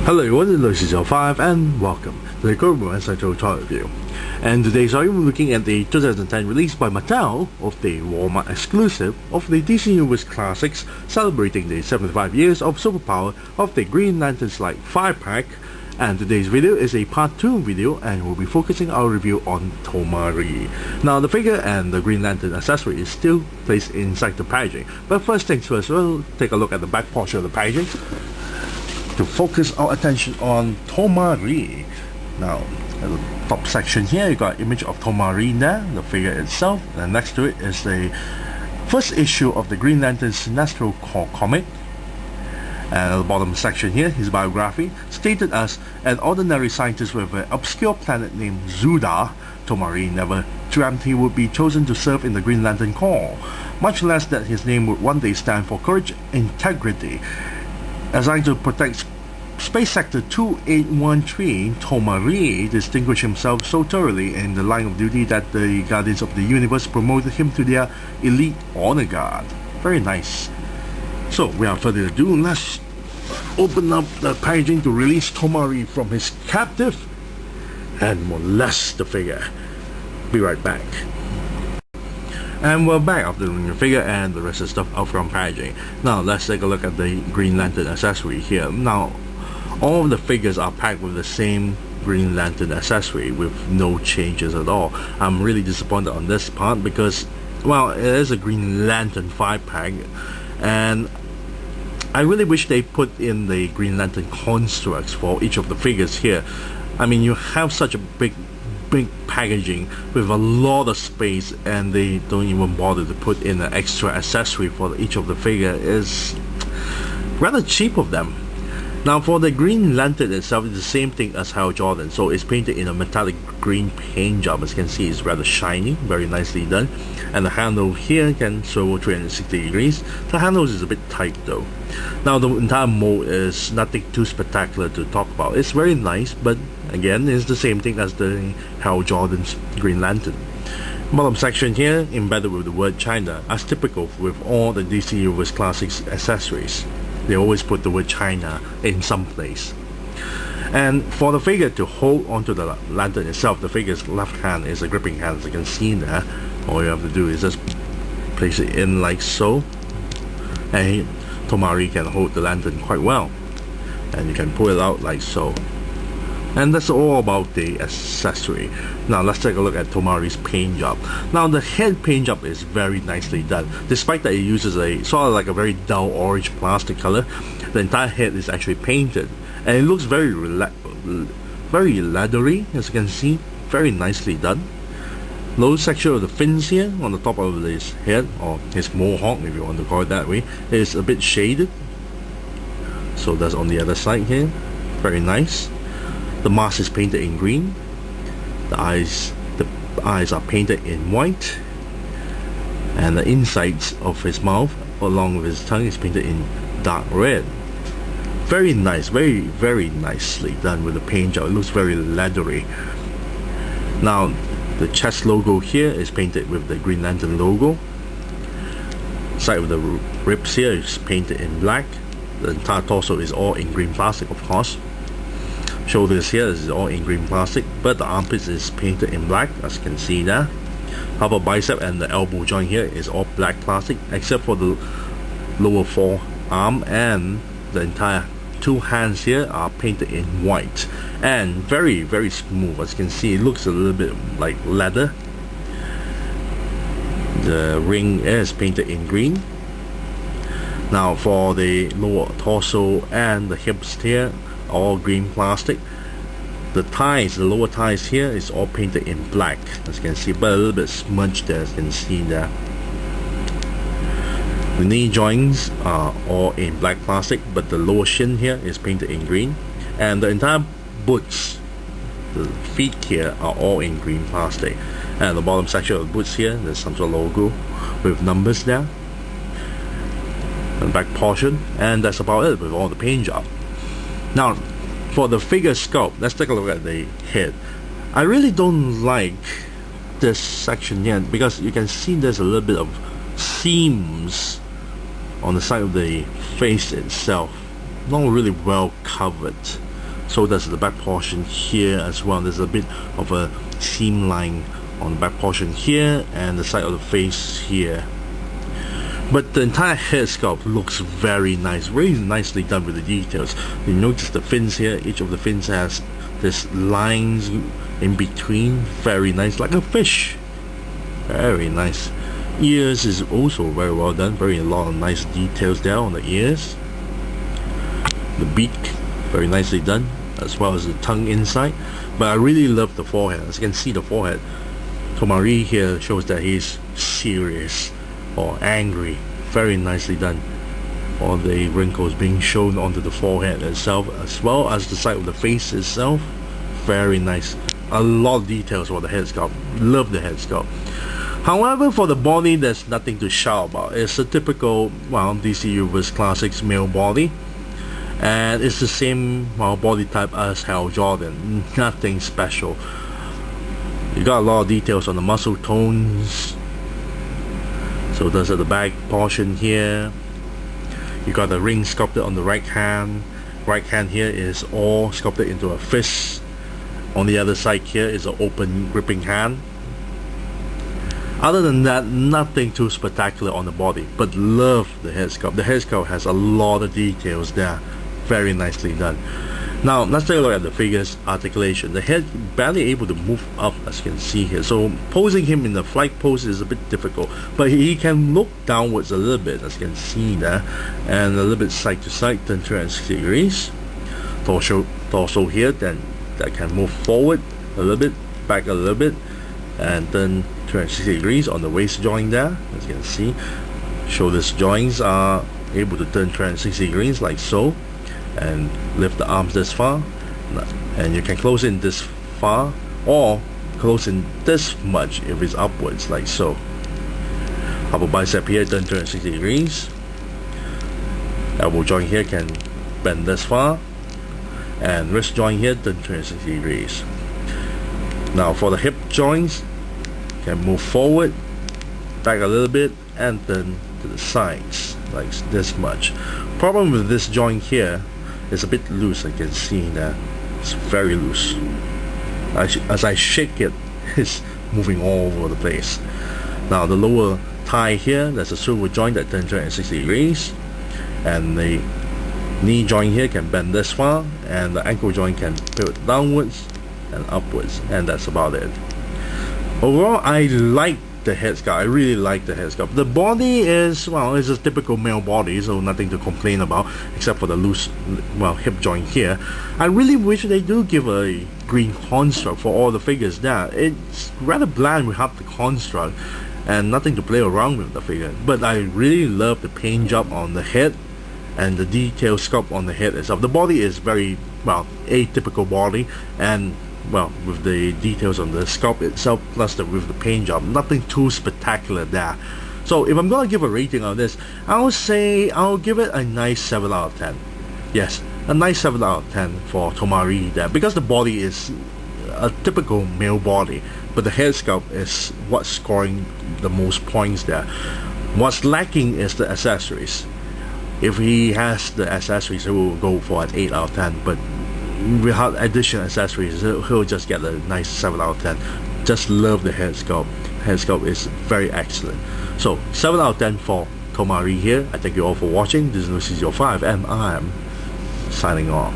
Hello everyone, this is L5 and welcome to the Korean Central Toy Review. And today I'm looking at the 2010 release by Mattel of the Walmart exclusive of the DCUC Classics celebrating the 75 years of superpower of the Green Lantern Slide 5-pack. And today's video is a part 2 video and we'll be focusing our review on Tomar-Re. Now the figure and the Green Lantern accessory is still placed inside the packaging, but first things first, we'll take a look at the back portion of the packaging to focus our attention on Tomar-Re. Now at the top section here you got an image of Tomar-Re there, the figure itself, and next to it is the first issue of the Green Lantern Sinestro Core comic. And at the bottom section here, his biography, stated as an ordinary scientist with an obscure planet named Zuda, Tomar-Re never dreamt he would be chosen to serve in the Green Lantern Corps, much less that his name would one day stand for courage and integrity. Assigned to protect Space Sector 2813, Tomar-Re distinguished himself so thoroughly in the line of duty that the Guardians of the Universe promoted him to their Elite Honor Guard. Very nice. So, without further ado, let's open up the packaging to release Tomar-Re from his captive and molest the figure. Be right back. And we're back after the figure and the rest of the stuff out from packaging. Now, let's take a look at the Green Lantern accessory here. Now, all of the figures are packed with the same Green Lantern accessory with no changes at all. I'm really disappointed on this part because, well, it is a Green Lantern 5-pack. And I really wish they put in the Green Lantern constructs for each of the figures here. I mean, you have such a big packaging with a lot of space and they don't even bother to put in an extra accessory for each of the figure. Is rather cheap of them. Now for the Green Lantern itself, it's the same thing as Hal Jordan, so it's painted in a metallic green paint job. As you can see, it's rather shiny, very nicely done. And the handle here can swivel 360 degrees. The handle is a bit tight though. Now the entire mold is nothing too spectacular to talk about. It's very nice, but again, it's the same thing as the Hal Jordan's Green Lantern. Bottom section here, embedded with the word China, as typical with all the DCUC Classics accessories. They always put the word China in some place. And for the figure to hold onto the lantern itself, the figure's left hand is a gripping hand, as you can see there. All you have to do is just place it in like so, and Tomar-Re can hold the lantern quite well. And you can pull it out like so. And that's all about the accessory. Now let's take a look at Tomar-Re's paint job. Now the head paint job is very nicely done. Despite that it uses a sort of like a very dull orange plastic color, the entire head is actually painted. And it looks very leathery, as you can see. Very nicely done. Lower section of the fins here on the top of his head, or his mohawk if you want to call it that way, is a bit shaded. So that's on the other side here. Very nice. The mask is painted in green. The eyes are painted in white. And the insides of his mouth along with his tongue is painted in dark red. Very nice, very nicely done with the paint job. It looks very leathery. Now the chest logo here is painted with the Green Lantern logo. Side of the ribs here is painted in black. The entire torso is all in green plastic, of course. Shoulders here is all in green plastic, but the armpits is painted in black, as you can see there. Upper bicep and the elbow joint here is all black plastic, except for the lower forearm, and the entire two hands here are painted in white and very smooth. As you can see, it looks a little bit like leather. The ring is painted in green. Now for the lower torso and the hips here, all green plastic. The thighs, the lower thighs here is all painted in black, as you can see, but a little bit smudged there, as you can see there. The knee joints are all in black plastic, but the lower shin here is painted in green, and the entire boots, the feet here, are all in green plastic. And the bottom section of the boots here, there's some sort of logo with numbers there. The back portion, and that's about it with all the paint job. Now for the figure sculpt, let's take a look at the head. I really don't like this section here because you can see there's a little bit of seams on the side of the face itself. Not really well covered. So does the back portion here as well. There's a bit of a seam line on the back portion here and the side of the face here. But the entire head sculpt looks very nice, very nicely done with the details. You notice the fins here, each of the fins has this lines in between, very nice, like a fish. Very nice. Ears is also very well done, a lot of nice details there on the ears. The beak, very nicely done, as well as the tongue inside. But I really love the forehead. As you can see, the forehead, Tomar-Re here shows that he's serious or angry. Very nicely done. All the wrinkles being shown onto the forehead itself, as well as the side of the face itself. Very nice. A lot of details for the head sculpt. Love the head sculpt. However, for the body, there's nothing to shout about. It's a typical, well, DC Universe Classics male body, and it's the same, well, body type as Hal Jordan. Nothing special. You got a lot of details on the muscle tones. So those are the back portion here. You got the ring sculpted on the right hand. Right hand here is all sculpted into a fist. On the other side here is an open gripping hand. Other than that, nothing too spectacular on the body, but love the head sculpt. The head sculpt has a lot of details there. Very nicely done. Now let's take a look at the figure's articulation. The head barely able to move up, as you can see here. So posing him in the flight pose is a bit difficult, but he can look downwards a little bit, as you can see there, and a little bit side to side, turn 360 degrees. Torso here, then that can move forward a little bit, back a little bit, and then 360 degrees on the waist joint there, as you can see. Shoulders joints are able to turn 360 degrees like so, and lift the arms this far, and you can close in this far or close in this much if it's upwards, like so. Upper bicep here turn 360 degrees. Elbow joint here can bend this far, and wrist joint here turn 360 degrees. Now for the hip joints, can move forward, back a little bit, and then to the sides like this much. Problem with this joint here is a bit loose. I can see that it's very loose. As I shake it, it's moving all over the place. Now the lower thigh here, there's a swivel joint that turns 360 degrees, and the knee joint here can bend this far, and the ankle joint can pivot downwards and upwards, and that's about it. Overall, I like the head sculpt. I really like the head sculpt. The body is, well, it's a typical male body, so nothing to complain about except for the loose, well, hip joint here. I really wish they do give a green construct for all the figures there. It's rather bland without the construct and nothing to play around with the figure. But I really love the paint job on the head and the detail sculpt on the head itself. The body is very, well, atypical body, and well, with the details on the sculpt itself plus with the paint job, nothing too spectacular there. So if I'm gonna give a rating on this, I'll say I'll give it a nice 7 out of 10. Yes, a nice 7 out of 10 for Tomar-Re there, because the body is a typical male body, but the head sculpt is what's scoring the most points there. What's lacking is the accessories. If he has the accessories, he will go for an 8 out of 10, but without additional accessories, he'll just get a nice 7 out of 10. Just love the head sculpt. Head sculpt is very excellent. So 7 out of 10 for Tomar-Re here. I thank you all for watching. This is your 5, and I'm signing off.